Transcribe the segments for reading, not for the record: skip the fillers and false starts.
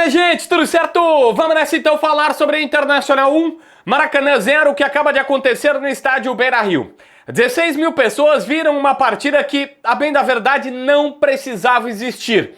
aí, gente, tudo certo? Vamos nessa então falar sobre a Internacional 1, Maracanã 0, que acaba de acontecer no estádio Beira-Rio. 16 mil pessoas viram uma partida que, a bem da verdade, não precisava existir.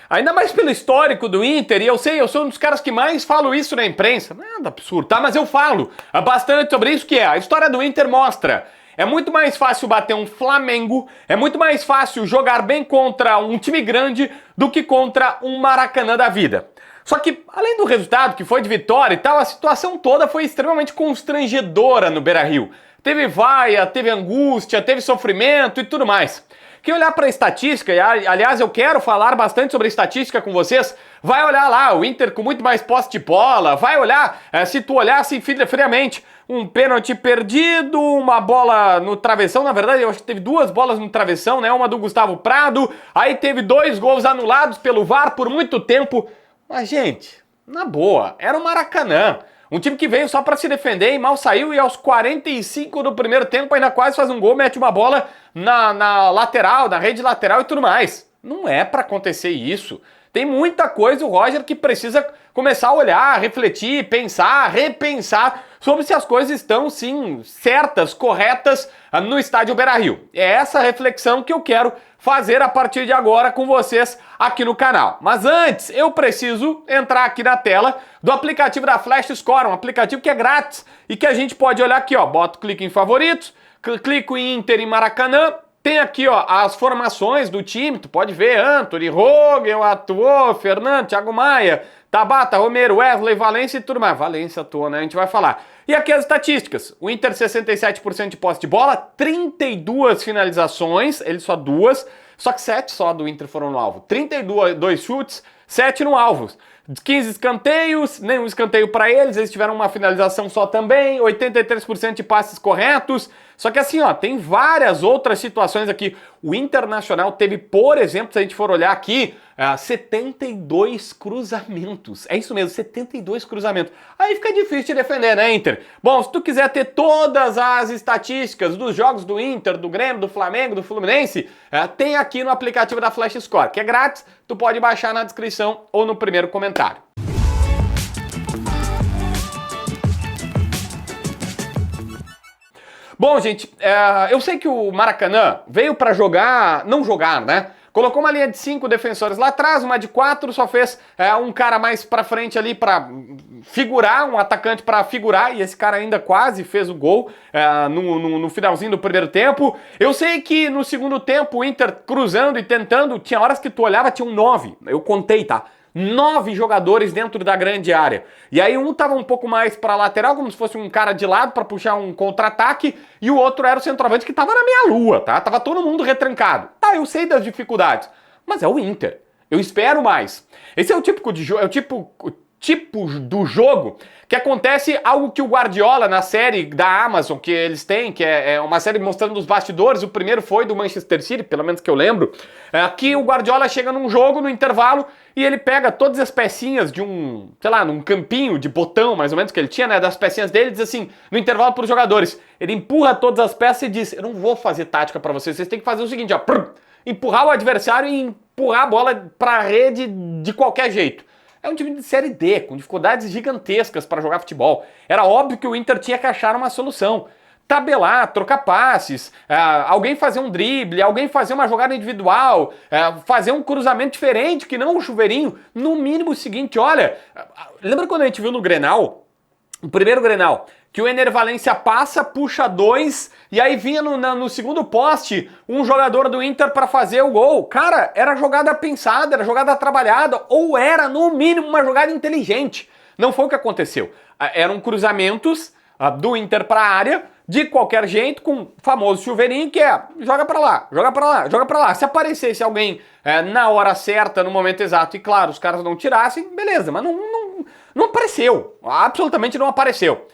Ainda mais pelo histórico do Inter, e eu sei, eu sou um dos caras que mais falo isso na imprensa. Nada absurdo, tá? Mas eu falo bastante sobre isso, que é a história do Inter mostra. É muito mais fácil bater um Flamengo, é muito mais fácil jogar bem contra um time grande do que contra um Maracanã da vida. Só que, além do resultado, que foi de vitória e tal, a situação toda foi extremamente constrangedora no Beira-Rio. Teve vaia, teve angústia, teve sofrimento e tudo mais. Quem olhar para a estatística, e aliás eu quero falar bastante sobre estatística com vocês, vai olhar lá o Inter com muito mais posse de bola, vai olhar, se tu olhar assim friamente, um pênalti perdido, uma bola no travessão, na verdade eu acho que teve duas bolas no travessão, né, uma do Gustavo Prado, aí teve 2 gols anulados pelo VAR por muito tempo, mas gente, na boa, era o Maracanã. Um time que veio só para se defender e mal saiu, e aos 45 do primeiro tempo ainda quase faz um gol, mete uma bola na lateral, na rede lateral e tudo mais. Não é para acontecer isso. Tem muita coisa, o Roger, que precisa começar a olhar, refletir, pensar, repensar sobre se as coisas estão, sim, certas, corretas no estádio Beira-Rio. É essa reflexão que eu quero fazer a partir de agora com vocês aqui no canal. Mas antes, eu preciso entrar aqui na tela do aplicativo da Flash Score, um aplicativo que é grátis e que a gente pode olhar aqui, ó, bota o clique em favoritos, clico em Inter e Maracanã, tem aqui, ó, as formações do time, tu pode ver Antony, Rogel atuou, Fernando, Thiago Maia, Tabata, Romero, Wesley, Valência e tudo mais. Valência atuou, né? A gente vai falar. E aqui as estatísticas. O Inter 67% de posse de bola, 32 finalizações, ele só 2, só que 7 só do Inter foram no alvo. 32 chutes, 7 no alvo. 15 escanteios, nenhum escanteio para eles tiveram uma finalização só também, 83% de passes corretos. Só que assim, ó, tem várias outras situações aqui. O Internacional teve, por exemplo, se a gente for olhar aqui, 72 cruzamentos. É isso mesmo, 72 cruzamentos. Aí fica difícil de defender, né, Inter? Bom, se tu quiser ter todas as estatísticas dos jogos do Inter, do Grêmio, do Flamengo, do Fluminense, tem aqui no aplicativo da Flash Score, que é grátis, tu pode baixar na descrição ou no primeiro comentário. Bom, gente, eu sei que o Maracanã veio para jogar, não jogar, né? Colocou uma linha de 5 defensores lá atrás, uma de 4, só fez um cara mais pra frente ali pra figurar, um atacante pra figurar, e esse cara ainda quase fez o gol no finalzinho do primeiro tempo. Eu sei que no segundo tempo o Inter cruzando e tentando, tinha horas que tu olhava, tinham 9, eu contei, tá? 9 jogadores dentro da grande área. E aí um tava um pouco mais pra lateral, como se fosse um cara de lado pra puxar um contra-ataque, e o outro era o centroavante que tava na meia-lua, tá? Tava todo mundo retrancado. Tá, eu sei das dificuldades, mas é o Inter. Eu espero mais. Esse é o tipo de jogo, é o tipo do jogo que acontece algo que o Guardiola, na série da Amazon que eles têm, que é uma série mostrando os bastidores, o primeiro foi do Manchester City, pelo menos que eu lembro, que o Guardiola chega num jogo, no intervalo, e ele pega todas as pecinhas de um, sei lá, num campinho de botão, mais ou menos, que ele tinha, né, das pecinhas dele, diz assim, no intervalo para os jogadores, ele empurra todas as peças e diz, eu não vou fazer tática para vocês, vocês têm que fazer o seguinte, ó, empurrar o adversário e empurrar a bola para a rede de qualquer jeito. É um time de Série D, com dificuldades gigantescas para jogar futebol. Era óbvio que o Inter tinha que achar uma solução. Tabelar, trocar passes, alguém fazer um drible, alguém fazer uma jogada individual, fazer um cruzamento diferente, que não o chuveirinho. No mínimo o seguinte, olha, lembra quando a gente viu no Grenal, o primeiro Grenal, que o Ener Valencia passa, puxa 2, e aí vinha no segundo poste um jogador do Inter para fazer o gol. Cara, era jogada pensada, era jogada trabalhada, ou era, no mínimo, uma jogada inteligente. Não foi o que aconteceu. Eram cruzamentos do Inter para a área, de qualquer jeito, com o famoso chuveirinho, que é joga para lá, joga para lá, joga para lá. Se aparecesse alguém na hora certa, no momento exato, e claro, os caras não tirassem, beleza, mas não apareceu. Absolutamente não apareceu.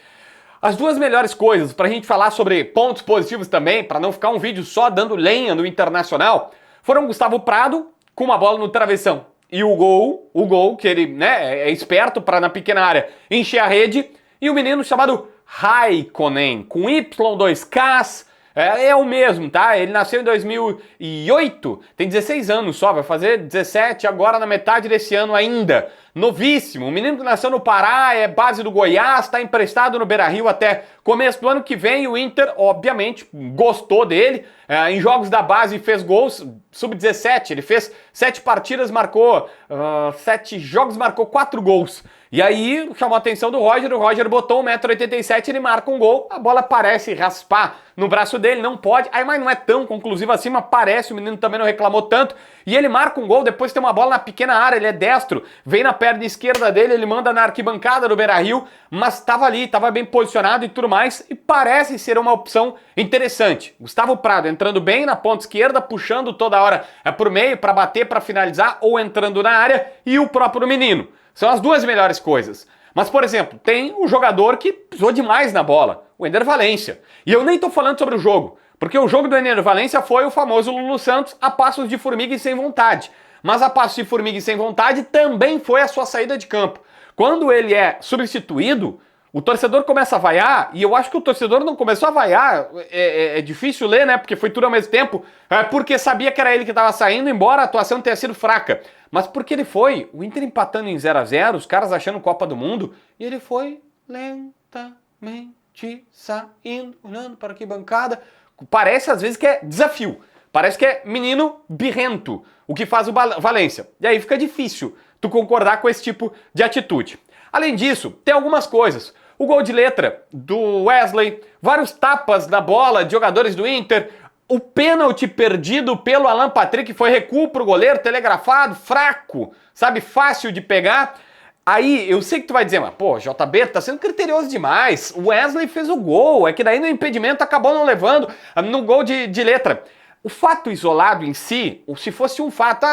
As duas melhores coisas pra gente falar sobre pontos positivos também, pra não ficar um vídeo só dando lenha no Internacional, foram Gustavo Prado com uma bola no travessão e o gol que ele, né, é esperto pra na pequena área encher a rede, e o menino chamado Raikkonen com Y2Ks, é o mesmo, tá? Ele nasceu em 2008, tem 16 anos só, vai fazer 17 agora na metade desse ano ainda. novíssimo, um menino que nasceu no Pará, é base do Goiás, está emprestado no Beira-Rio até começo do ano que vem. O Inter, obviamente, gostou dele, em jogos da base fez gols, sub-17, ele fez 7 partidas, marcou 7 jogos, marcou 4 gols. E aí chamou a atenção do Roger, o Roger botou 1,87 m, ele marca um gol, a bola parece raspar no braço dele, não pode, aí mas não é tão conclusivo assim, mas parece, o menino também não reclamou tanto, e ele marca um gol, depois tem uma bola na pequena área, ele é destro, vem na perna esquerda dele, ele manda na arquibancada do Beira-Rio, mas estava ali, estava bem posicionado e tudo mais, e parece ser uma opção interessante. Gustavo Prado entrando bem na ponta esquerda, puxando toda hora por meio para bater, para finalizar, ou entrando na área, e o próprio menino. São as duas melhores coisas. Mas, por exemplo, tem um jogador que pisou demais na bola, o Ender Valencia. E eu nem tô falando sobre o jogo, porque o jogo do Ender Valencia foi o famoso Lulu Santos a passos de formiga e sem vontade. Mas a passos de formiga e sem vontade também foi a sua saída de campo. Quando ele é substituído, o torcedor começa a vaiar, e eu acho que o torcedor não começou a vaiar, é difícil ler, né, porque foi tudo ao mesmo tempo, porque sabia que era ele que estava saindo, embora a atuação tenha sido fraca. Mas porque ele foi, o Inter empatando em 0-0, os caras achando Copa do Mundo, e ele foi lentamente saindo, olhando para a arquibancada. Parece às vezes que é desafio, parece que é menino birrento, o que faz o Valencia. E aí fica difícil tu concordar com esse tipo de atitude. Além disso, tem algumas coisas. O gol de letra do Wesley, vários tapas na bola de jogadores do Inter, o pênalti perdido pelo Alan Patrick foi recuo pro goleiro, telegrafado, fraco, sabe, fácil de pegar. Aí, eu sei que tu vai dizer, mas pô, JB, tá sendo criterioso demais, o Wesley fez o gol, é que daí no impedimento acabou não levando no gol de letra. O fato isolado em si, ou se fosse um fato,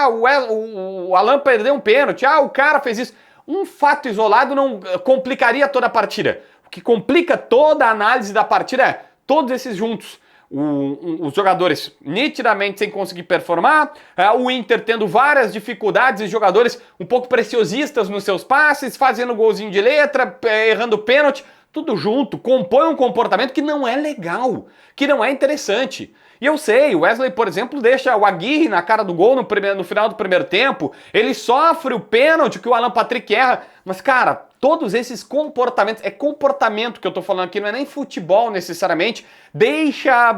o Alan perdeu um pênalti, o cara fez isso, um fato isolado não complicaria toda a partida. O que complica toda a análise da partida é todos esses juntos. Os jogadores nitidamente sem conseguir performar, o Inter tendo várias dificuldades e jogadores um pouco preciosistas nos seus passes, fazendo golzinho de letra, errando pênalti, tudo junto, compõe um comportamento que não é legal, que não é interessante. E eu sei, o Wesley, por exemplo, deixa o Aguirre na cara do gol no final do primeiro tempo, ele sofre o pênalti que o Alan Patrick erra, mas cara, todos esses comportamentos, é comportamento que eu tô falando aqui, não é nem futebol necessariamente, deixa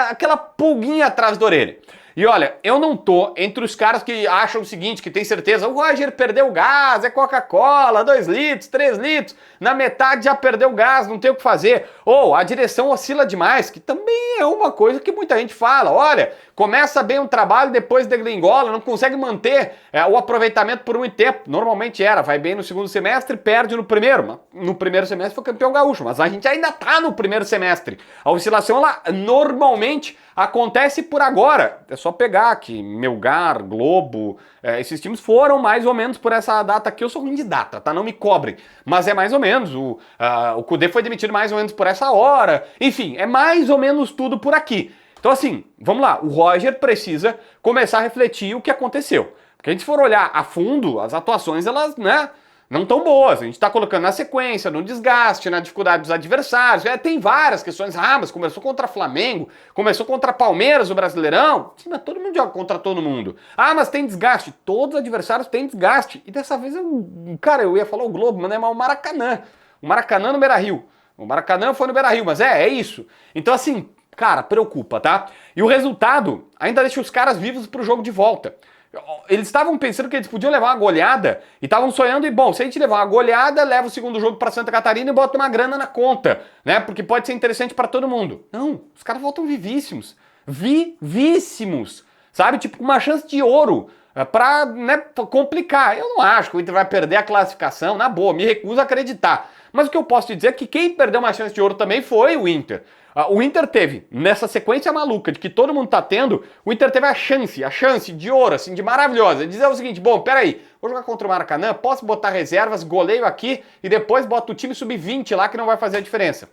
aquela pulguinha atrás da orelha. E olha, eu não tô entre os caras que acham o seguinte, que tem certeza, o Roger perdeu o gás, é Coca-Cola, 2 litros, 3 litros, na metade já perdeu o gás, não tem o que fazer. Ou a direção oscila demais, que também é uma coisa que muita gente fala. Olha, começa bem um trabalho, depois degringola, não consegue manter o aproveitamento por muito tempo. Normalmente vai bem no segundo semestre, perde no primeiro. No primeiro semestre foi campeão gaúcho, mas a gente ainda tá no primeiro semestre. A oscilação, ela normalmente acontece por agora. É só pegar aqui, Melgar, Globo, esses times foram mais ou menos por essa data aqui. Eu sou ruim de data, tá? Não me cobrem. Mas é mais ou menos. O Kudê foi demitido mais ou menos por essa hora. Enfim, é mais ou menos tudo por aqui. Então assim, vamos lá. O Roger precisa começar a refletir o que aconteceu. Porque a gente for olhar a fundo, as atuações, elas, né, não tão boas. A gente tá colocando na sequência, no desgaste, na dificuldade dos adversários. Tem várias questões. Mas começou contra Flamengo, começou contra Palmeiras, o Brasileirão. Sim, mas todo mundo joga contra todo mundo. Mas tem desgaste. Todos os adversários têm desgaste. E dessa vez, eu ia falar o Globo, mas não é mais o Maracanã. O Maracanã no Beira-Rio. O Maracanã foi no Beira-Rio, mas é isso. Então assim, cara, preocupa, tá? E o resultado ainda deixa os caras vivos pro jogo de volta. Eles estavam pensando que eles podiam levar uma goleada e estavam sonhando se a gente levar uma goleada, leva o segundo jogo para Santa Catarina e bota uma grana na conta, né? Porque pode ser interessante para todo mundo. Não, os caras voltam vivíssimos. Vivíssimos. Sabe? Tipo, uma chance de ouro pra, né, complicar. Eu não acho que o Inter vai perder a classificação, na boa, me recuso a acreditar. Mas o que eu posso te dizer é que quem perdeu uma chance de ouro também foi o Inter. O Inter teve, nessa sequência maluca de que todo mundo tá tendo, o Inter teve a chance de ouro, assim, de maravilhosa. Dizer o seguinte, peraí, vou jogar contra o Maracanã, posso botar reservas, goleio aqui e depois boto o time sub-20 lá que não vai fazer a diferença.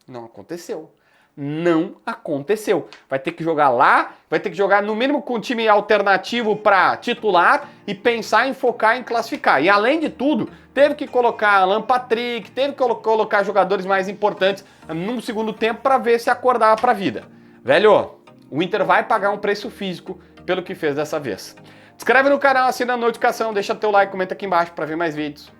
Não aconteceu. Não aconteceu. Vai ter que jogar lá, vai ter que jogar no mínimo com um time alternativo para titular e pensar em focar em classificar. E além de tudo, teve que colocar Alan Patrick, teve que colocar jogadores mais importantes num segundo tempo para ver se acordava para a vida. Velho, o Inter vai pagar um preço físico pelo que fez dessa vez. Inscreve no canal, assina a notificação, deixa teu like, comenta aqui embaixo para ver mais vídeos.